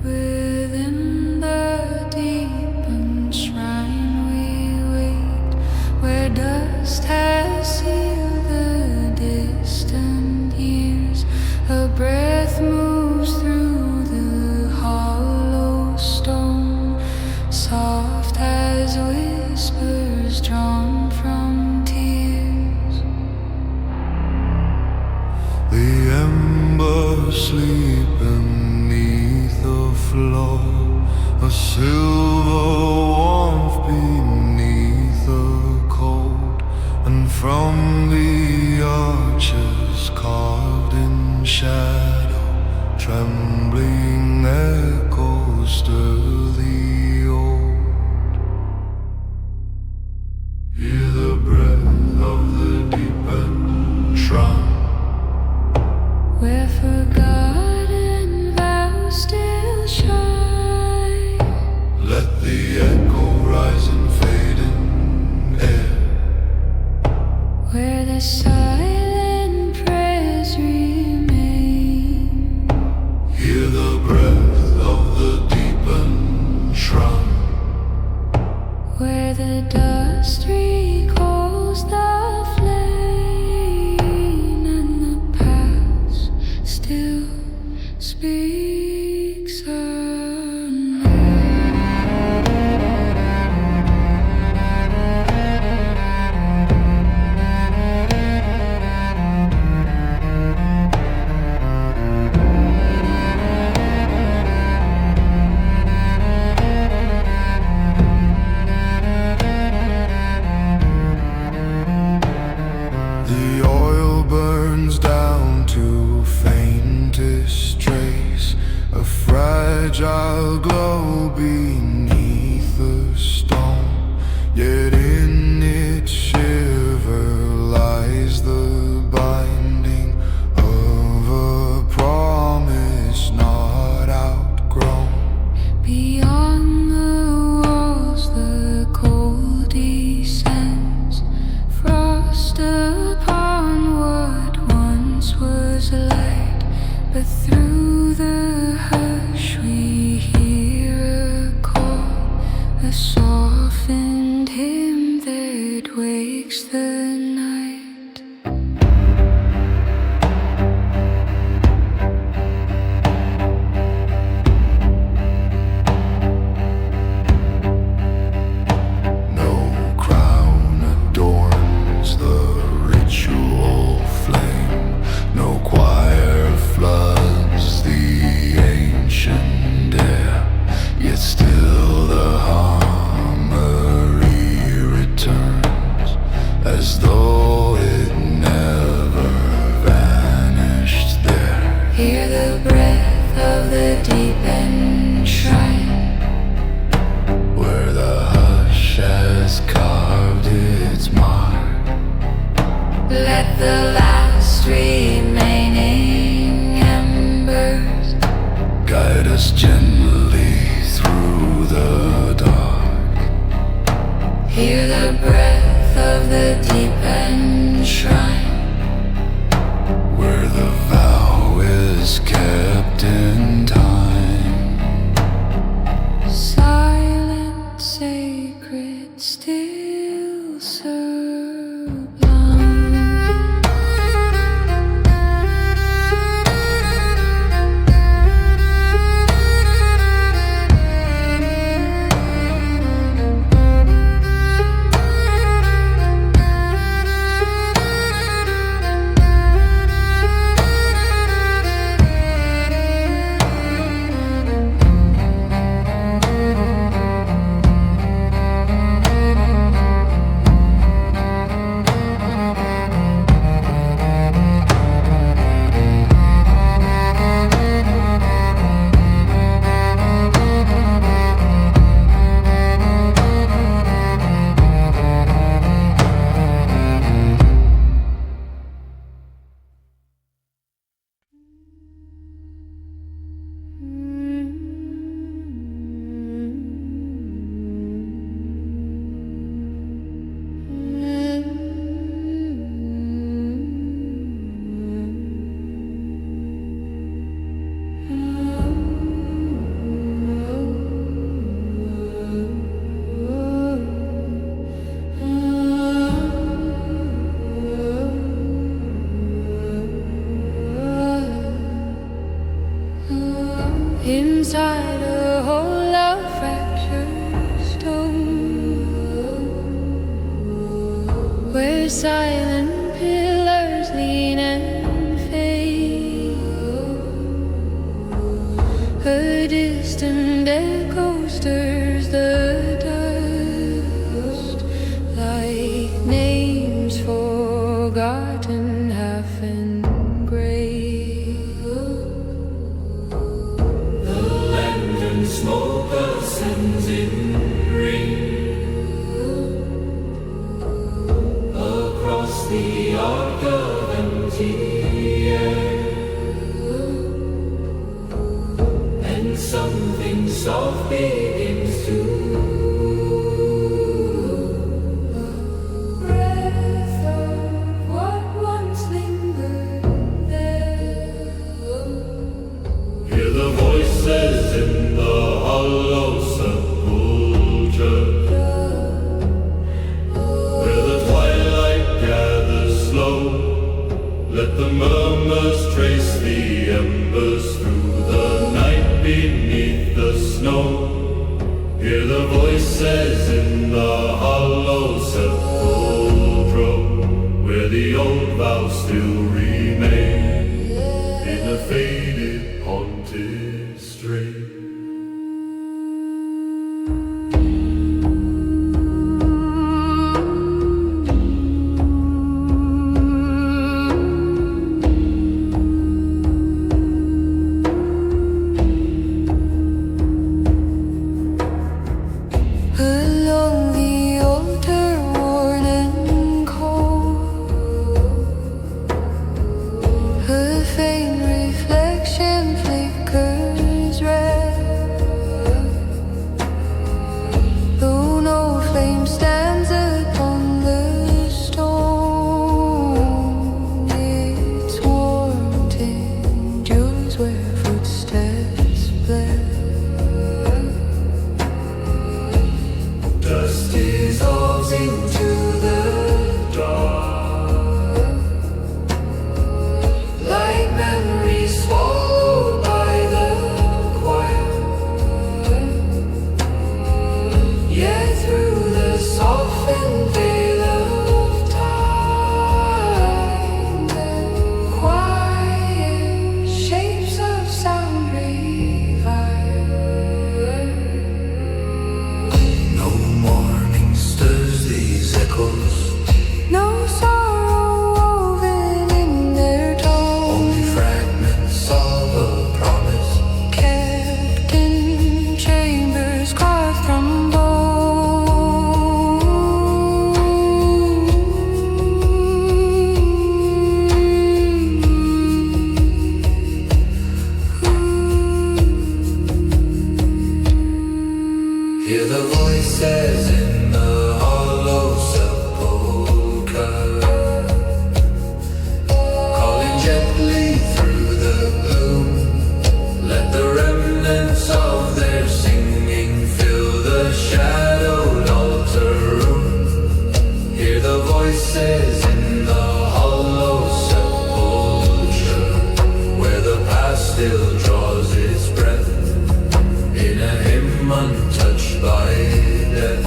Within the deepened shrine we wait, where dust has sealed the distant years. A breath moves through the hollow stone, soft as whispers drawn from tears. The embers sleep beneath the floor, a silver warmth beneath the cold, and from the arches carved in shadow, trembling echoes stir the old. Hear the breath of the deepened shrine, where forgotten vows still shine. let the echo rise in fading air, Where the silent prayers remain. hear the breath of the deepened shrine, Where the dust recalls the flame, and the past still speaks unknown. the oil burns down to faintest trace, a fragile glow beneath the stone, yet in its shiver lies the binding of a promise not outgrown. Beyond the walls the cold descends, frost upon what once was light, but through the hush we hear a inside a hole of fractured stone, where silent pillars lean and fade. A distant echo stirs the dust, like names forgotten, half engraved. The lantern smoke ascends in ring across the arc of empty air, and something soft begins to Breath of what once lingered there. hear the voices in the hollow sepulchre, where the twilight gathers slow. Let the murmurs trace the embers through the night beneath the snow. Hear the voices in the hollow sepulchre, where the old vows still remain in a faded, haunted strain. Along the altar, worn and cold, a faint reflection flickers red. Though no flame stands upon the stone, its warmth endures where footsteps bled. Dust dissolves into the dark, Like memories swallowed by the quiet. Yet through the softened veil of time, the quiet shapes of sound revive. no mourning stirs these echoes. No sorrow woven in their tone, Only fragments of a promise, kept in chambers carved from bone. hear the voices in the hollow sepulchre, calling gently through the gloom. Let the remnants of their singing fill the shadowed altar room. Hear the voices in the hollow sepulchre, where the past still draws its breath in a hymn untouched by death.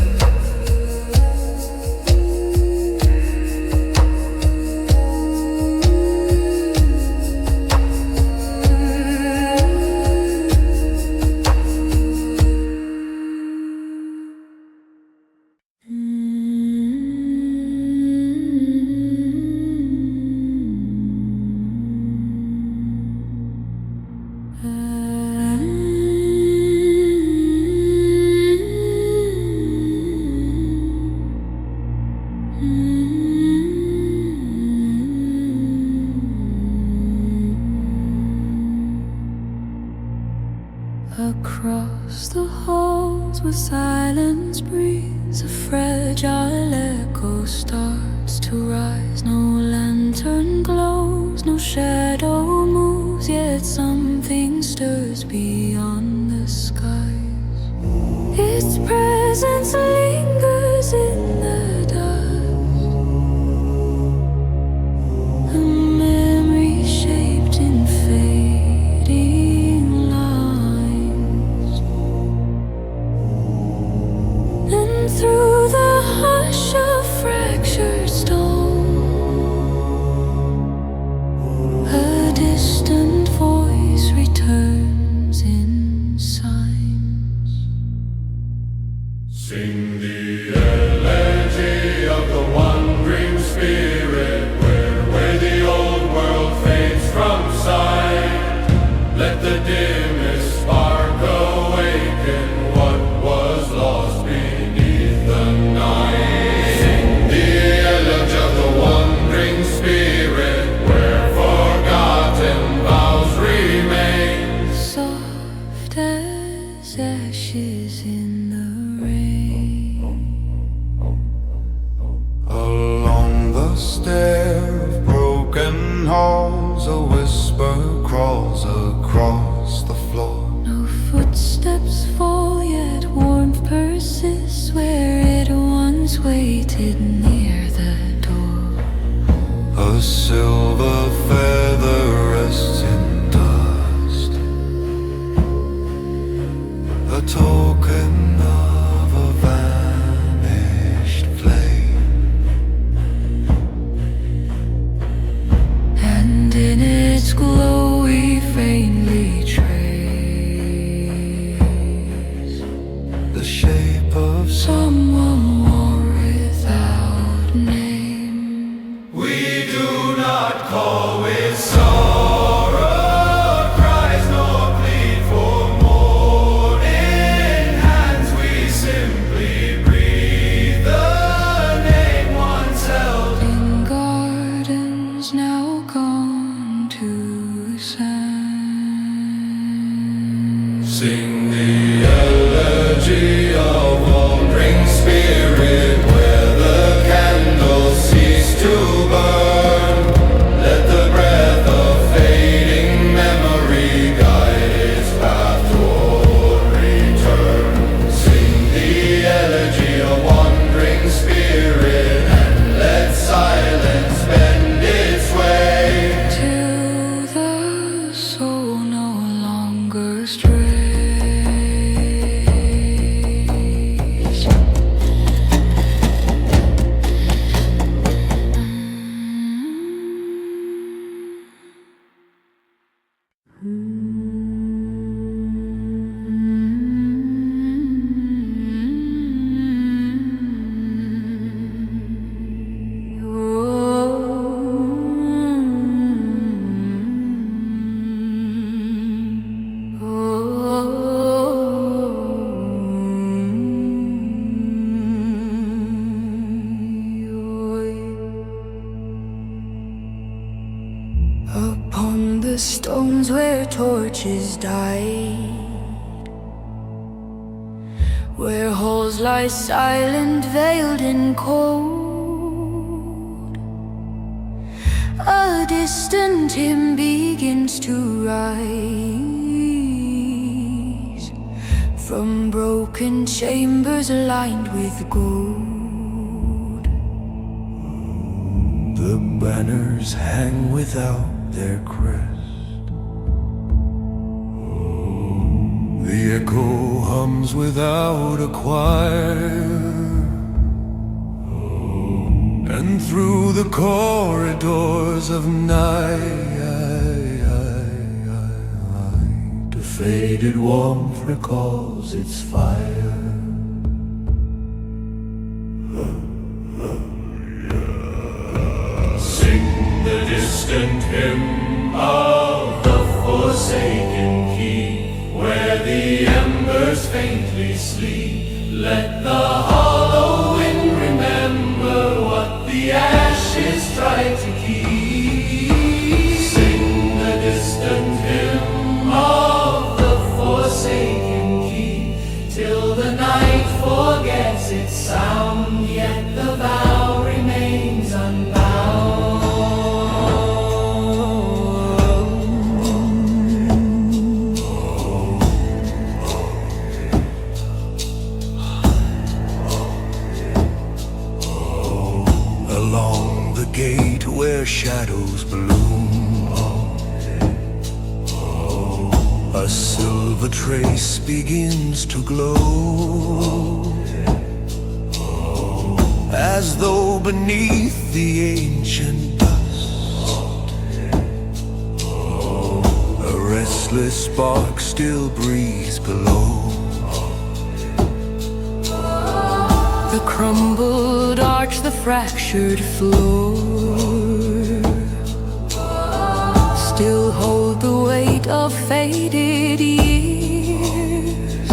Across the halls where silence breathes, a fragile echo starts to rise. No lantern glows, no shadow moves, yet something stirs beyond the skies. Its presence lingers in the dust, a memory shaped in fading lines. halls, a whisper crawls across the floor. No footsteps fall, yet warmth persists where it once waited near the door. A silver feather rests in dust, a token of a vanished flame. And in its glow we faintly trace The shape of someone more without name. we do not call with sorrow, cries nor plead for mourning hands. We simply breathe the name once held. In gardens now gone to sand, Sing the elegy of wandering spirit where the candles cease to burn. Let the breath of fading memory guide its path toward return. Sing the elegy of wandering spirit and let silence bend its way. till the soul no longer strays. Upon the stones where torches died, where halls lie silent, veiled in cold, a distant hymn begins to rise from broken chambers lined with gold. The banners hang without their crest, the echo hums without a choir, and through the corridors of night the faded warmth recalls its fire. Sing the distant hymn of the forsaken keep, where the embers faintly sleep. Let the hollow wind remember what the ashes tried to keep. Sing the distant hymn of the forsaken keep, till the night forgets its sound, yet the vow remains unbound. Along the gate where shadows bloom, a silver trace begins to glow, as though beneath the ancient dust a restless spark still breathes below. The crumbled arch, the fractured floor still hold the weight of faded years,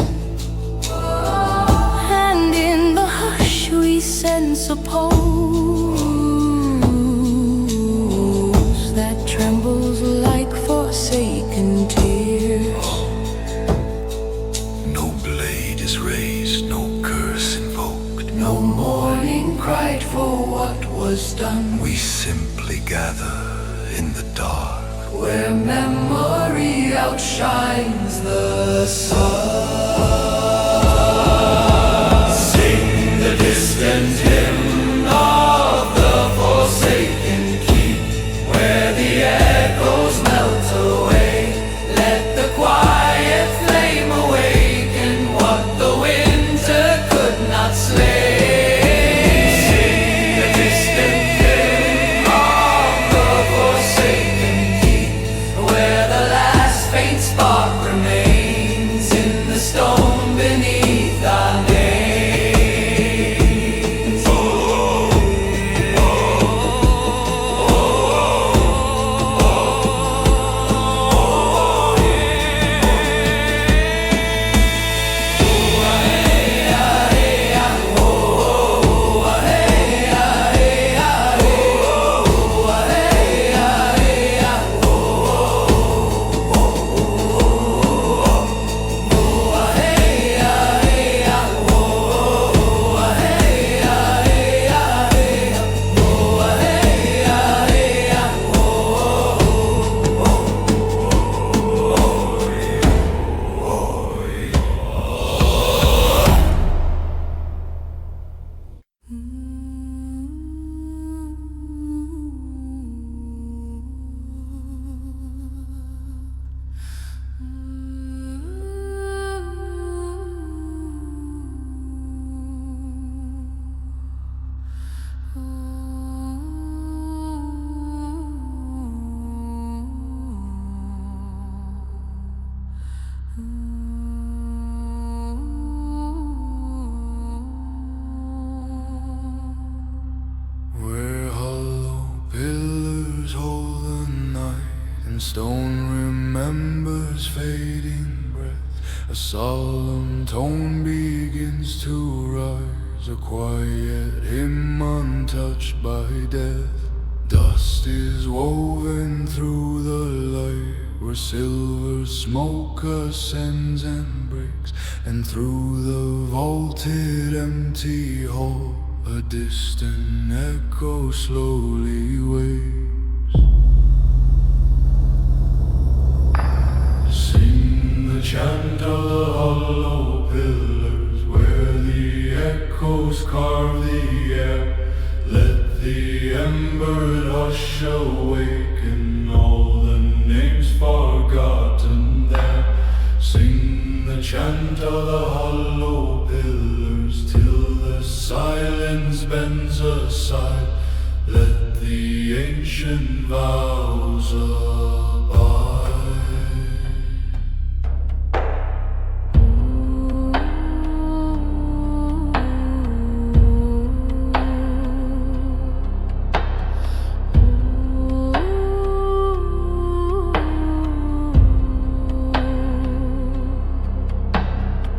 and in the hush we sense a pulse that trembles like forsaken tears. No blade is raised, no curse invoked, No mourning cried for what was done. we simply gather in the dark, where memory outshines the sun. sing the distant hymn of the forsaken keep, Where the echoes melt away, let the quiet flame awaken what the winter could not slay. sing the distant hymn of the forsaken keep, Where the last faint spark remains in the stone beneath our names. where hollow pillars hold the night, and stone remembers fading breath. A solemn tone begins to rise, a quiet hymn untouched by death. Dust is woven through the light, where silver smoke ascends and breaks, and through the vaulted empty hall a distant echo slowly wakes. Sing the chant of the hollow pillars, where the echoes carve the air. Let the embered hush awaken all the names forgotten there. Sing the chant of the hollow pillars till the silence bends aside. Let the ancient vows abide.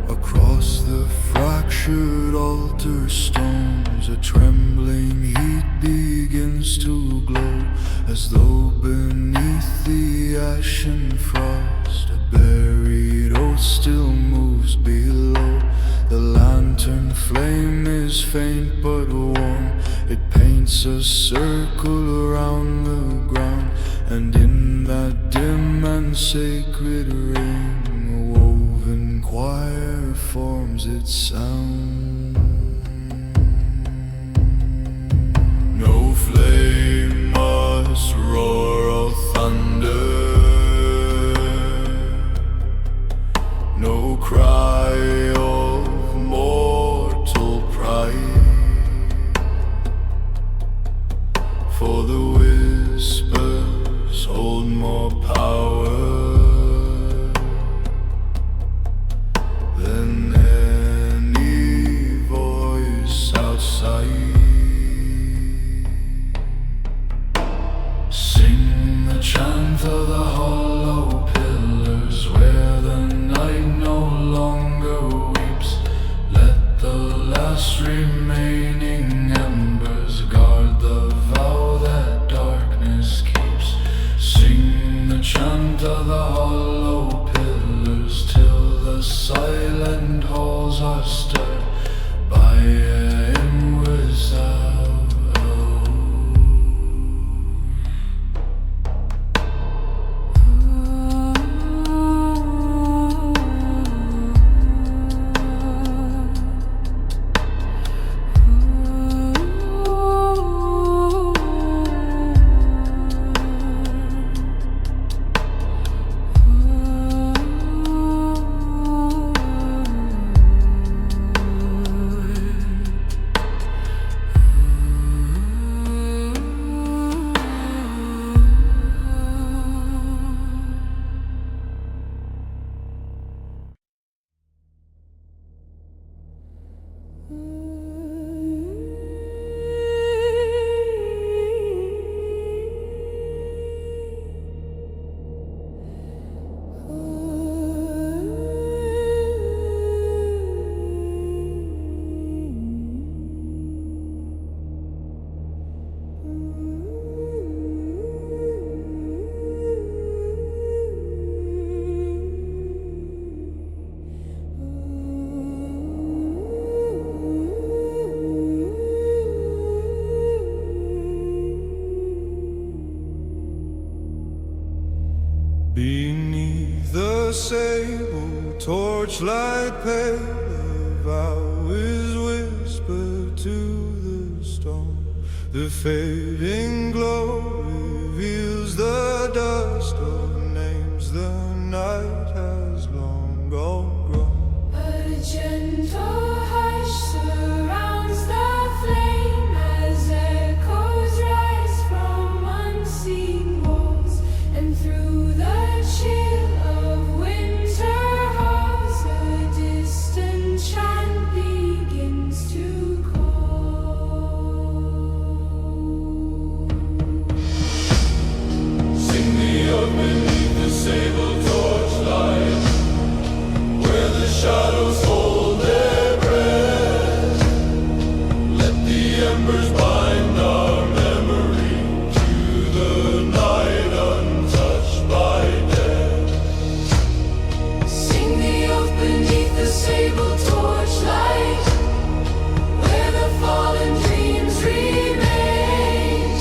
Across the fractured altar stones, a trembling heat begins to glow, as though beneath the ashen frost a buried oath still moves below. The lantern flame is faint but warm, it paints a circle around the ground, and in that dim and sacred ring a woven choir forms its sound. No flame must roar of thunder, no cry of mortal pride, for the whispers hold more power than any voice outside. Sing the chant of the hollow pillars, where the night no longer weeps. Let the last remaining embers guard the vow that darkness keeps. Sing the chant of the hollow pillars till the silent halls are stirred by a hymn. Beneath the sable torchlight pale, a vow is whispered to the stone. The fading glow reveals the dust of names the night has long gone grown. A gentle hush surrounds the flame as echoes rise from unseen walls, and through the chill of winter halls a distant chant begins to call. Sing the oak beneath the sable torchlight, where the shadows hold their breath. Let the embers bind our memory to the night untouched by death. Sing the oath beneath the sable torchlight, where the fallen dreams remain,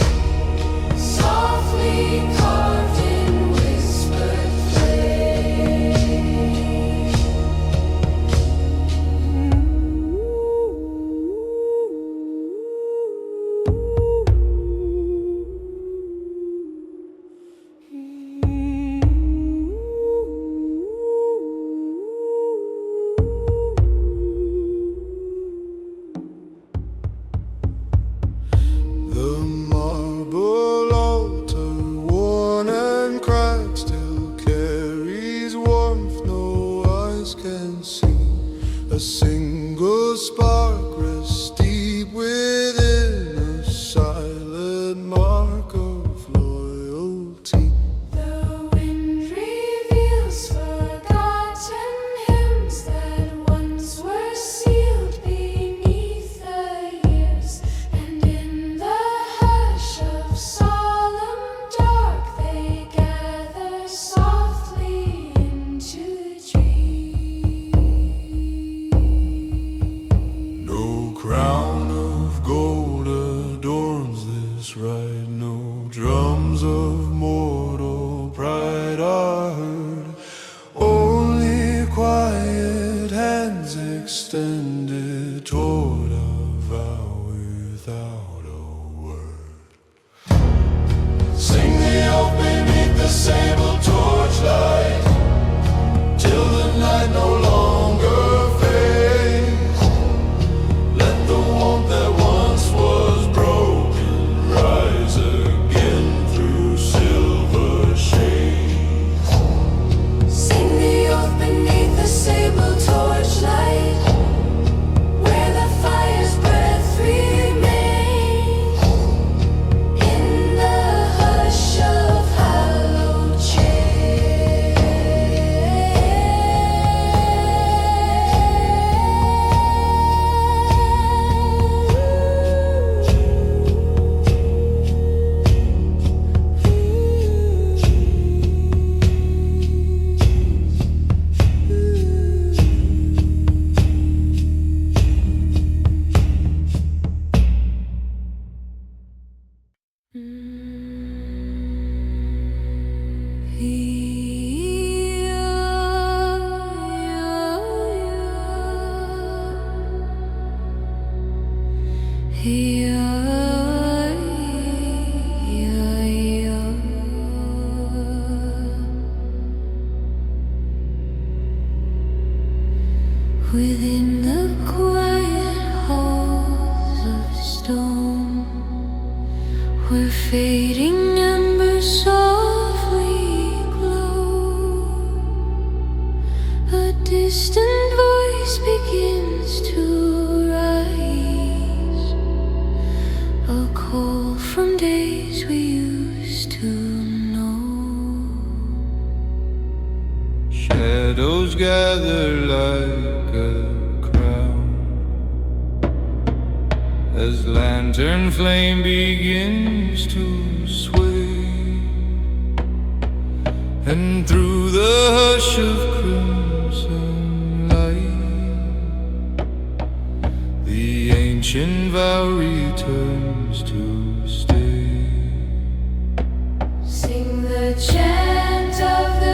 softly carved in whispered flame. The marble altar, worn and cracked, still carries warmth no eyes can see. A single spark rests deep within, a silent mark of loyalty. The wind reveals forgotten hymns that once were sealed beneath the years, and in the hush of solemn dark they gather softly into dreams. No crown of gold adorns this rite, no drums of mortal pride are heard, only quiet hands extended toward a vow without a word. Sing the oak beneath the sable torchlight, till the night no longer fades. Let the warmth that once was broken rise again through silver shades. Sing the oath beneath the sable torchlight, where the fire's breath remains, in the hush of hallowed Within the quiet halls of stone, where fading embers softly glow, a distant voice begins to rise, a call from days we used to know. Shadows gather like a crown as lantern flame begins to sway, and through the hush of crimson light, the ancient vow returns to stay. Sing the chant of the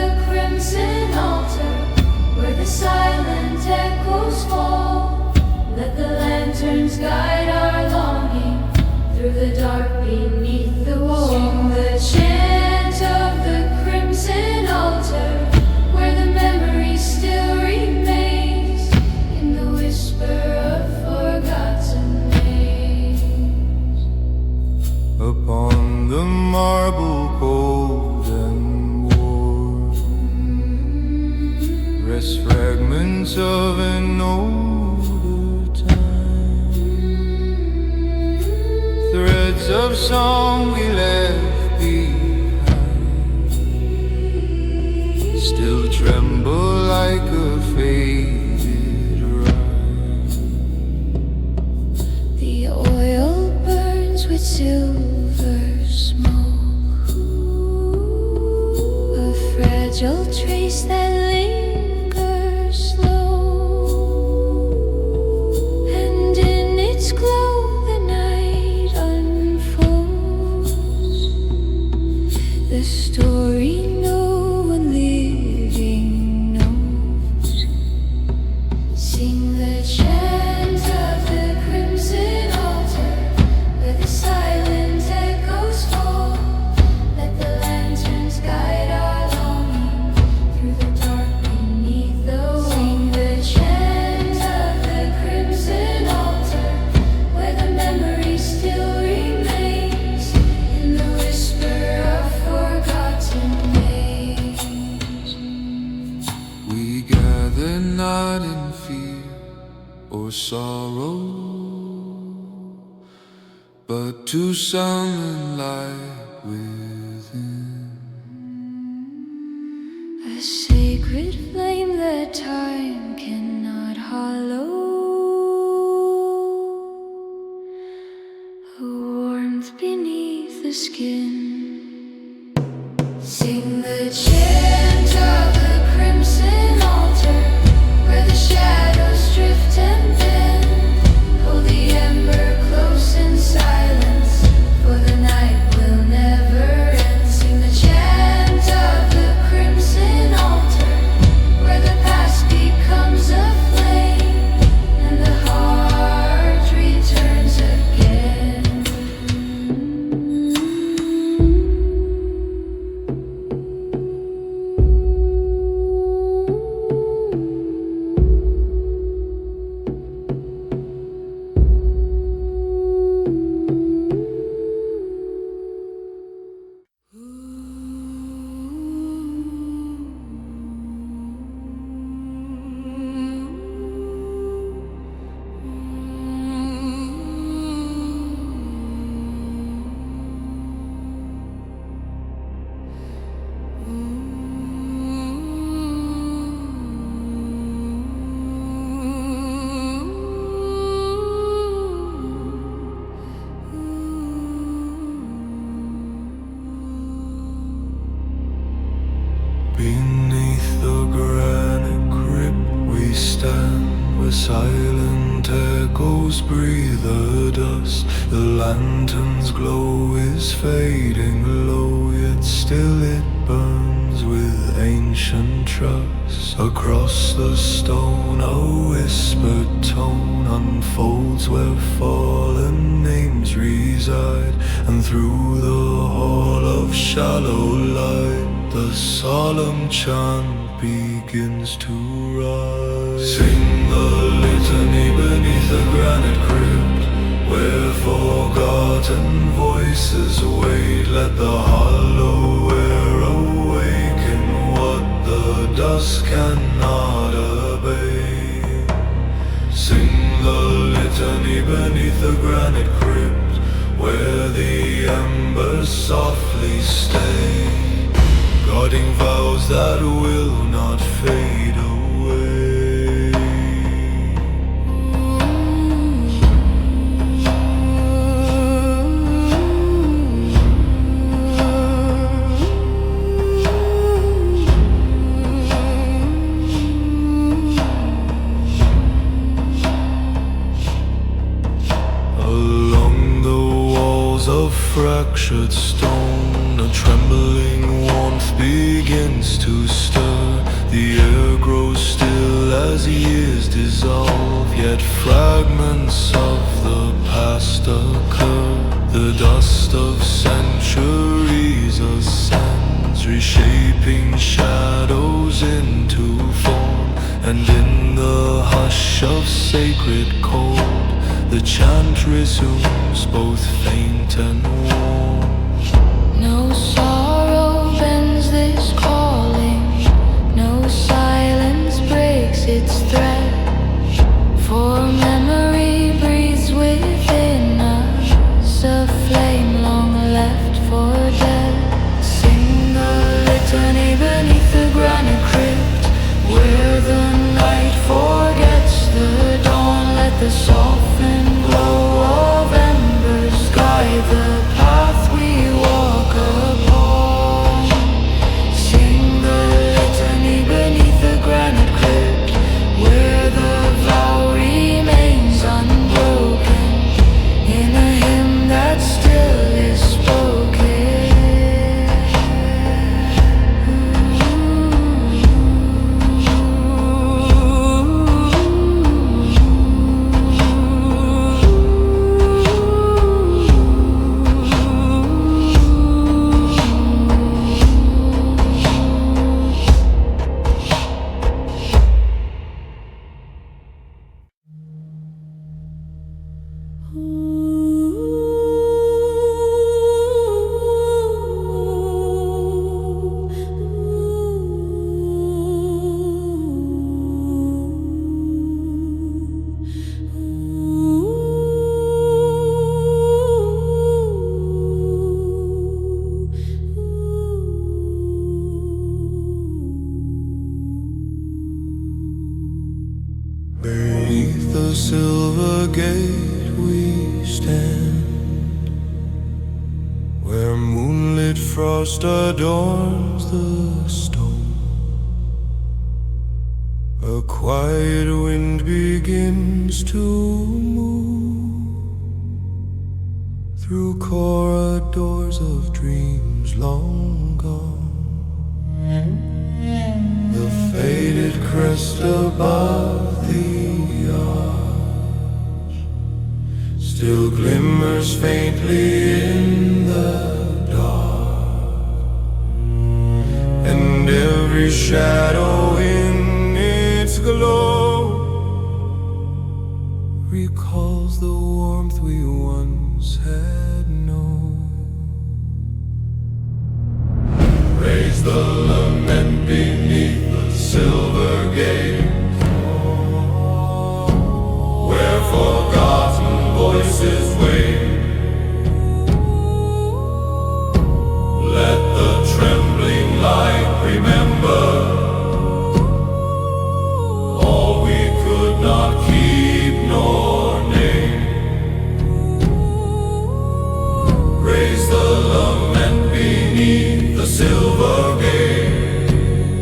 fragile trace that lingers slow, and in its glow the night unfolds, the story no one living knows. Sing the chant of the crimson altar, where the silent echoes fall. Let the lanterns guide our longing through the dark beneath the wall. Sing the chant of the crimson altar, where the memory still remains in the whisper of forgotten names. We gather not in fear or sorrow, but to summon light within. A sacred flame that time cannot hollow, a warmth beneath the skin. Sing the chant of the crimson altar, where the shadows drift and bend. Hold the ember close in silence, for the night will never end. Sing the chant of the crimson altar, where the past becomes a flame and the heart returns again. Beneath the granite crypt we stand, where silent echoes breathe the dust. The lantern's glow is fading low, yet still it burns with ancient trust. Across the stone a whispered tone unfolds where fallen names reside, and through the hall of shallow light the solemn chant begins to rise. Sing the litany beneath the granite crypt, where forgotten voices wait. Let the hollow air awaken what the dust cannot abate. Sing the litany beneath the granite crypt, where the embers softly stay, guarding vows that will not fade away. Along the walls of fractured stone, a trembling warmth begins to stir. The air grows still as years dissolve, yet fragments of the past occur. The dust of centuries ascends, reshaping shadows into form. And in the hush of sacred cold, the chant resumes, both faint and warm. No sorrow bends this calling, no silence breaks its thread, for memory breathes within us, a flame long left for dead. Sing the litany beneath the granite crypt, where the night forgets the dawn. Let the softened glow of embers guide the path we walk upon. Sing the most adorns the stone. A quiet wind begins to move through corridors of dreams long gone. The faded crest above the arch still glimmers faintly in the dark, and every shadow in its glow recalls the warmth we once had known. Raise the lament beneath the silver gate, where forgotten voices wait. Let the trembling light remember all we could not keep nor name. Raise the lament beneath the silver gate,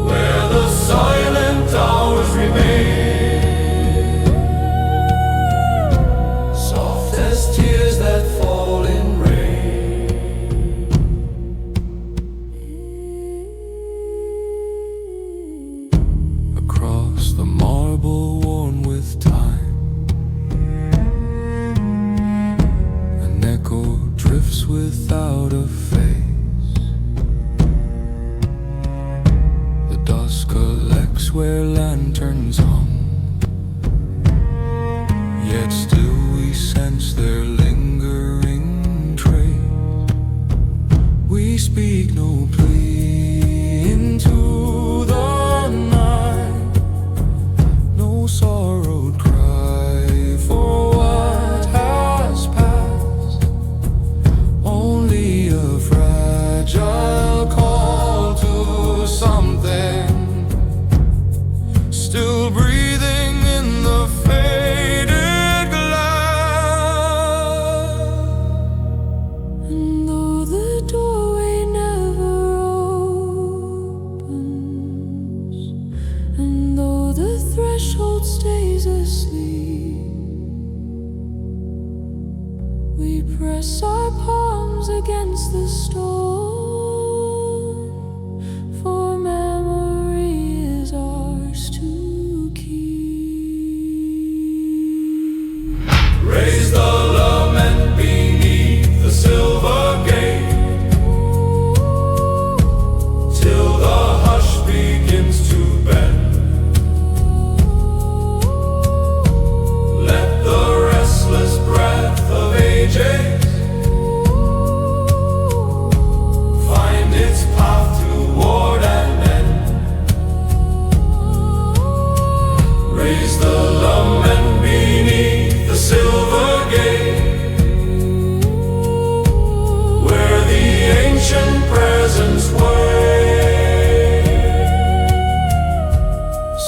where the silent hours remain, soft as tears that fall in rain. Across the marble worn with time, an echo drifts without a face. The dust collects where lanterns hung, yet still we sense their lingering trace. We speak no plea into the night, no sorrowed cry for what has passed, only a fragile call to something still breathing in the faded glass. And though the doorway never opens, and though the threshold stays asleep, we press our palms against the stone, for memory is ours to keep. Raise the lament beneath the silver gate, till the hush begins to bend. Let the restless breath of ages find its path toward an end. Raise the lament beneath the silver gate, where the ancient presence waits.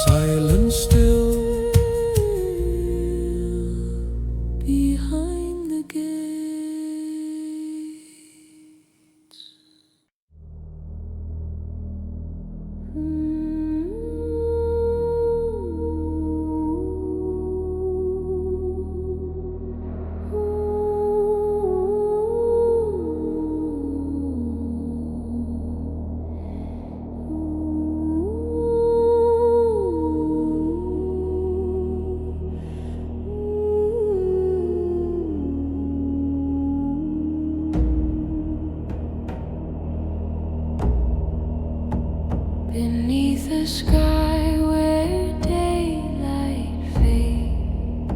Silent still behind the gates. Beneath the sky where daylight fades,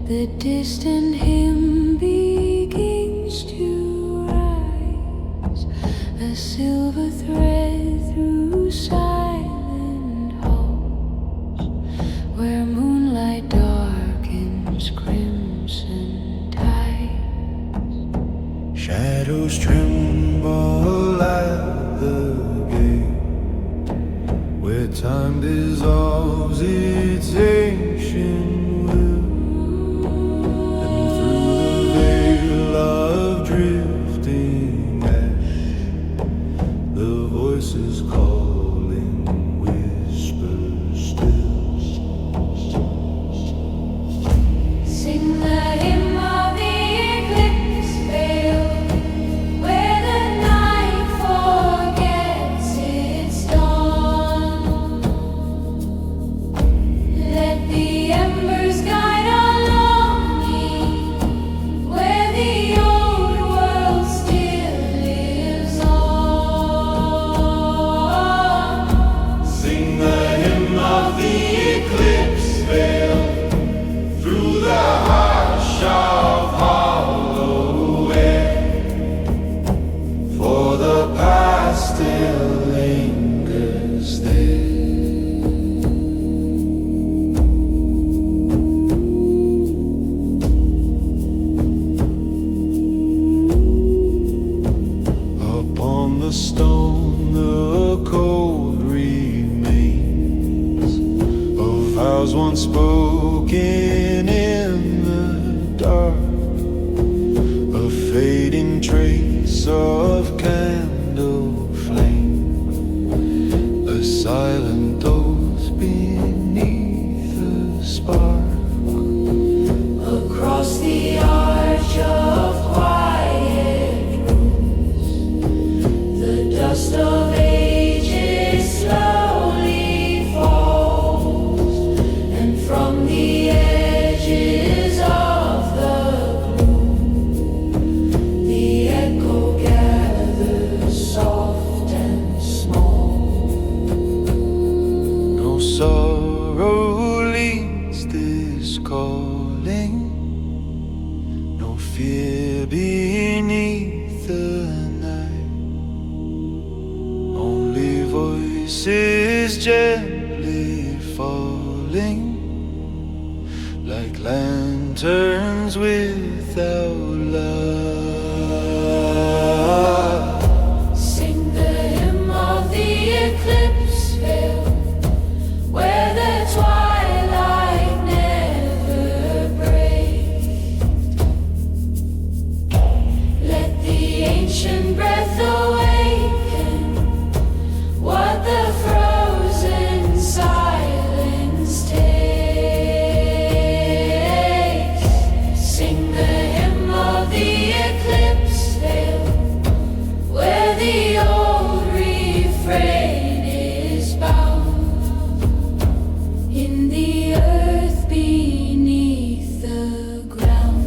the distant hymn begins to rise, a silver thread through silent halls, where moonlight darkens crimson tides. Shadows tremble at the gate, where time dissolves its ancient will, and through the veil of drifting voices calling, whispers still. Sing the hymn of the eclipse veil, where the night forgets its dawn. Let the embers guide our longing, where the old world still lives on. Sing the hymn of the eclipse veil through the hush of hollow air, for the past still lingers there. Upon the stone the code remains of vows once spoken in the dark, a fading trace of candle flame, a silent oath beneath the spark. Across the arch of quiet rooms, the dust of ages slowly falls, and from the edges of the gloom, the echo gathers soft and small. No sorrow leads this calling, no fear beneath the night, only voices gently falling, like lanterns without light. Sing the hymn of the eclipse veil, where the twilight never breaks. Let the ancient breath awaken what the frozen silence takes. Sing the hymn of the eclipse veil, where the old refrain is bound in the earth beneath the ground.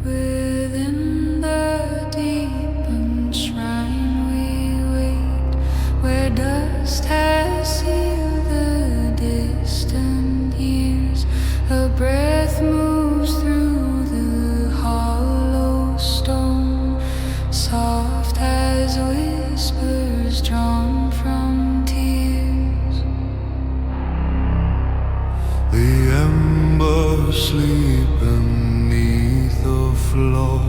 Within the deepened shrine we wait, where dust has sealed the distant years. A breath moves through the hollow stone, soft as whispers drawn from tears. The embers sleep beneath the floor,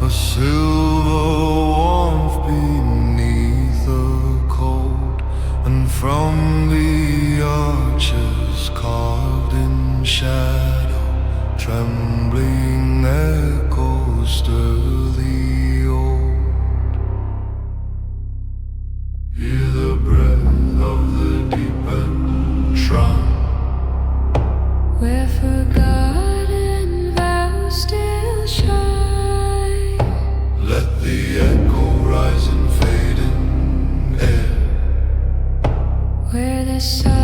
a silver warmth beneath the cold, and from the arches carved in shadow, trembling echoes stir the old. Hear the breath of the deepened shrine, Where forgotten vows still shine. let the echo rise in fading air. Where the sun